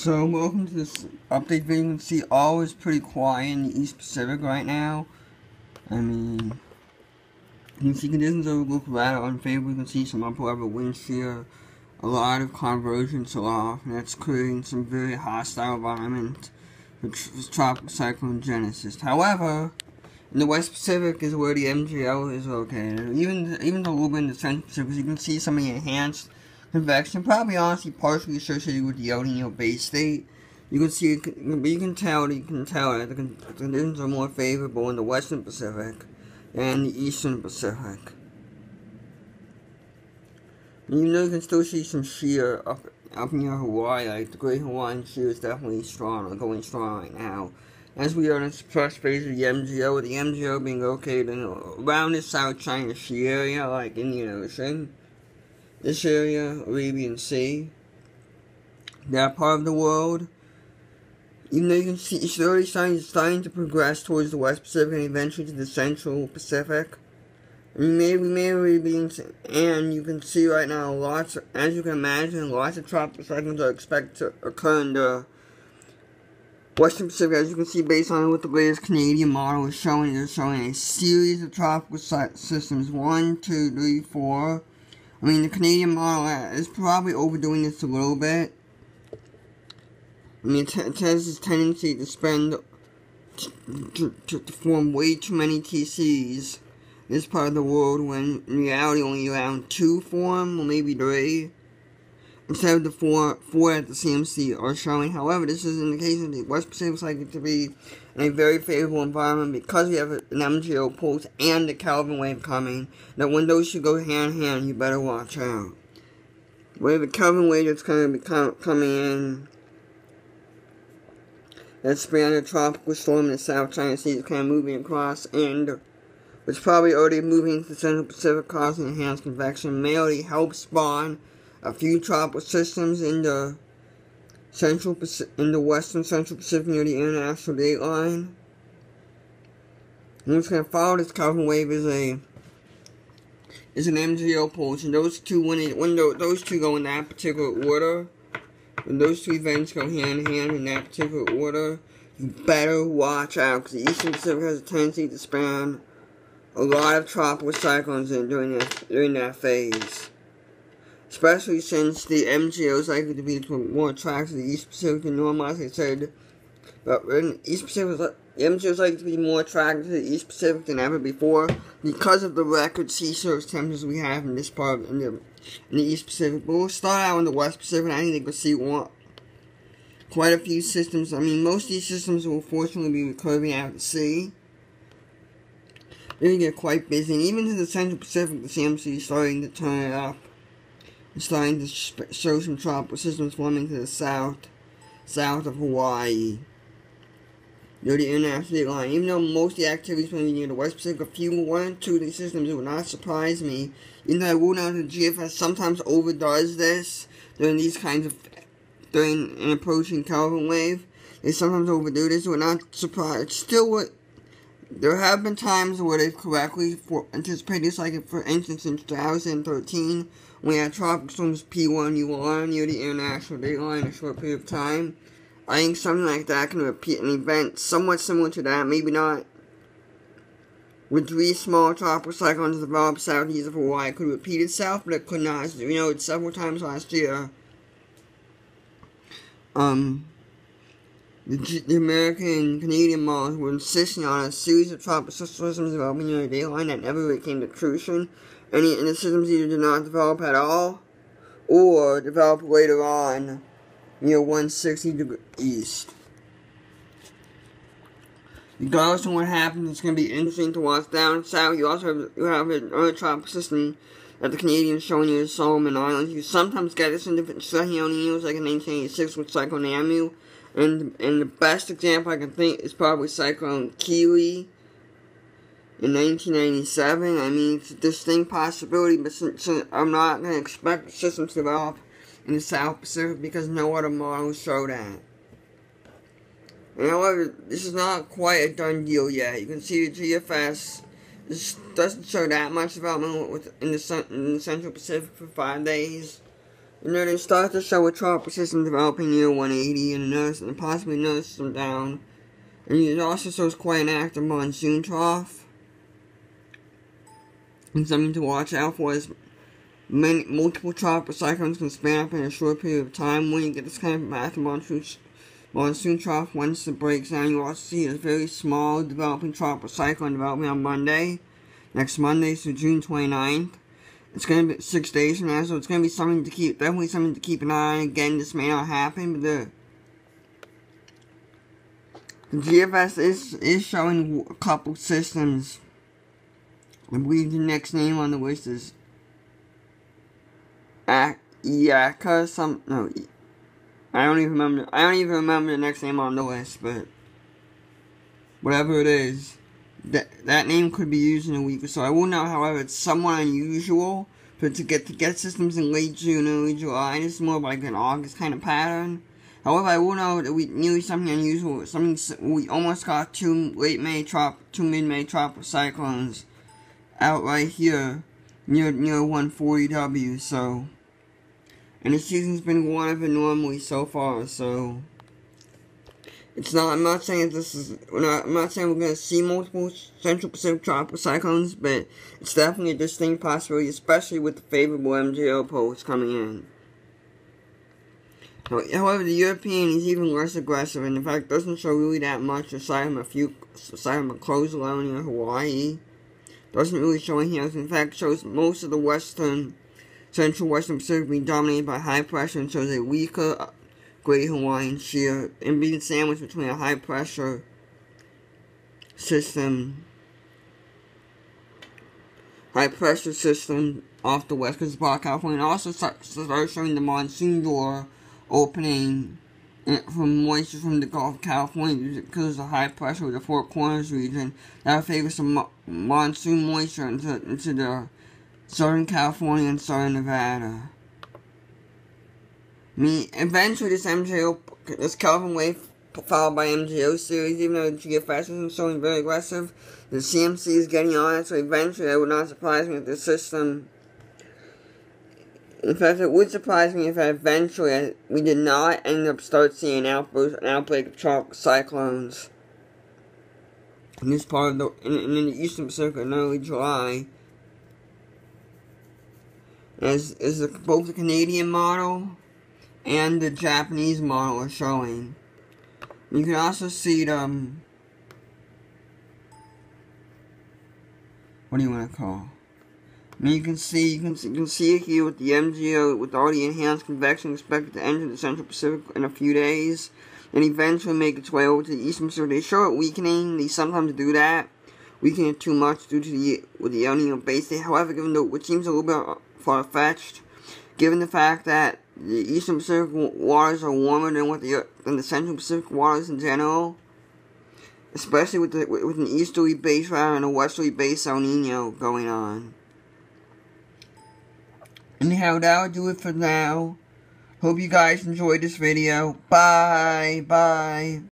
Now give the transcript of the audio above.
So welcome to this update video. You can see all is pretty quiet in the East Pacific right now. I mean, you can see conditions look rather unfavorable. You can see some upper level winds here, a lot of convergence aloft, and that's creating some very hostile environment for tropical cyclone genesis. However, in the West Pacific is where the MGL is located. Even a little bit in the Central Pacific, you can see some of the enhanced convection, probably honestly partially associated with the El Nino Bay State. You can see, you can tell that the conditions are more favorable in the Western Pacific than the Eastern Pacific. Even though you can still see some shear up near Hawaii, like the Great Hawaiian Shear is definitely strong, or going strong right now. As we are in the suppressed phase of the MGO, with the MGO being located around the South China Sea area, like Indian Ocean. This area, Arabian Sea, that part of the world, even though you can see it's already starting to progress towards the West Pacific and eventually to the Central Pacific. And we may already be and you can see right now as you can imagine, lots of tropical cyclones are expected to occur in the Western Pacific. As you can see, based on what the latest Canadian model is showing, they're showing a series of tropical systems, 1, 2, 3, 4. I mean, the Canadian model is probably overdoing this a little bit. I mean, it has this tendency to form way too many TCs in this part of the world, when in reality only around 2 form, or maybe 3, instead of the 4 that the CMC are showing. However, this is an indication that the West Pacific is likely to be in a very favorable environment because we have an MGO pulse and the Kelvin wave coming. That when those should go hand in hand, you better watch out. We have a Kelvin wave that's going to be coming in. That span a tropical storm in the South China Sea is kind of moving across, and it's probably already moving to the Central Pacific, causing enhanced convection. May already help spawn a few tropical systems in the Western Central Pacific near the international date line. And what's going to follow this Kelvin wave is an MGO pulse, and those two when those two go in that particular order, when those two events go hand in hand in that particular order, you better watch out, because the Eastern Pacific has a tendency to span a lot of tropical cyclones during that phase. Especially since the MGO is likely to be more attractive to the East Pacific than normal, as I said. But in the East Pacific, the MGO is likely to be more attractive to the East Pacific than ever before because of the record sea surface temperatures we have in this part in the East Pacific. But we'll start out in the West Pacific. I think we'll see quite a few systems. I mean, most of these systems will fortunately be curving out to sea. They're going to get quite busy, and even to the Central Pacific, the CMC is starting to turn it up. It's starting to show some tropical systems forming to the south of Hawaii, near the international line. Even though most of the activities may be near the West Pacific, one or two of these systems, it would not surprise me. Even though I will know that the GFS sometimes overdoes this during an approaching Kelvin wave. They sometimes overdo this. It would not surprise. It's still what. There have been times where they've correctly anticipated this, like for instance in 2013, when we had tropical storms P1 UR near the international date line in a short period of time. I think something like that can repeat an event somewhat similar to that, maybe not with 3 small tropical cyclones developed southeast of Hawaii. It could repeat itself, but it could not. As you know, it's several times last year. The American and Canadian models were insisting on a series of tropical systems developing near the date line that never really came to fruition. And the systems either did not develop at all, or developed later on near 160 degrees east. Regardless of what happens, it's going to be interesting to watch down south. You also have another tropical system that the Canadians showing near the Solomon Islands. You sometimes get this in different El Ninos, like in 1986 with Cyclone Amu. And the best example I can think is probably Cyclone Keely in 1997. I mean, it's a distinct possibility, but since I'm not going to expect the system to develop in the South Pacific because no other models show that. And however, this is not quite a done deal yet. You can see the GFS This doesn't show that much development in the Central Pacific for 5 days. And then it starts to show a tropical system developing near 180 and possibly another system down. And it also shows quite an active monsoon trough. And something to watch out for is multiple tropical cyclones can span up in a short period of time. When you get this kind of active monsoon trough, once it breaks down, you also see a very small developing tropical cyclone developing on Monday. Next Monday, so June 29th. It's going to be 6 days from now, so it's going to be definitely something to keep an eye on. Again, this may not happen, but the GFS is showing a couple systems. I believe the next name on the list is Iaka. I don't even remember the next name on the list, but whatever it is. That name could be used in a week or so. I will know, however, it's somewhat unusual for it to get systems in late June, early July. This is more like an August kind of pattern. However, I will know that we knew something unusual. We almost got two mid-May tropical cyclones out right here near 140W. So, and the season's been warmer than normally so far. So. I'm not saying we're going to see multiple Central Pacific tropical cyclones, but it's definitely a distinct possibility, especially with the favorable MJO poles coming in. However, the European is even less aggressive, and in fact doesn't show really that much aside from a close alone near Hawaii. Doesn't really show anything else. In fact, shows most of the Central Western Pacific being dominated by high pressure, and shows a weaker Great Hawaiian shear and being sandwiched between a high pressure system off the west coast of Baja California, and also starts showing the monsoon door opening from moisture from the Gulf of California because of the high pressure with the Four Corners region. That favors some monsoon moisture into the Southern California and Southern Nevada. Eventually this Kelvin wave followed by MJO series, even though the GFS isn't showing very aggressive, the CMC is getting on it, so eventually it would not surprise me if the system, in fact it would surprise me if eventually we did not end up seeing an outbreak of tropical cyclones in this part of in the Eastern Pacific in early July. As both the Canadian model and the Japanese model are showing. You can also see the what do you want to call? You can see it here with the MGO with all the enhanced convection expected to enter the Central Pacific in a few days, and eventually make its way over to the Eastern Pacific. They show it weakening. They sometimes do that, weakening it too much due to the El Nino base. However, which seems a little bit far-fetched, given the fact that the Eastern Pacific waters are warmer than the Central Pacific waters in general, especially with an easterly base rather than a westerly base El Nino going on. Anyhow, that'll do it for now. Hope you guys enjoyed this video. Bye.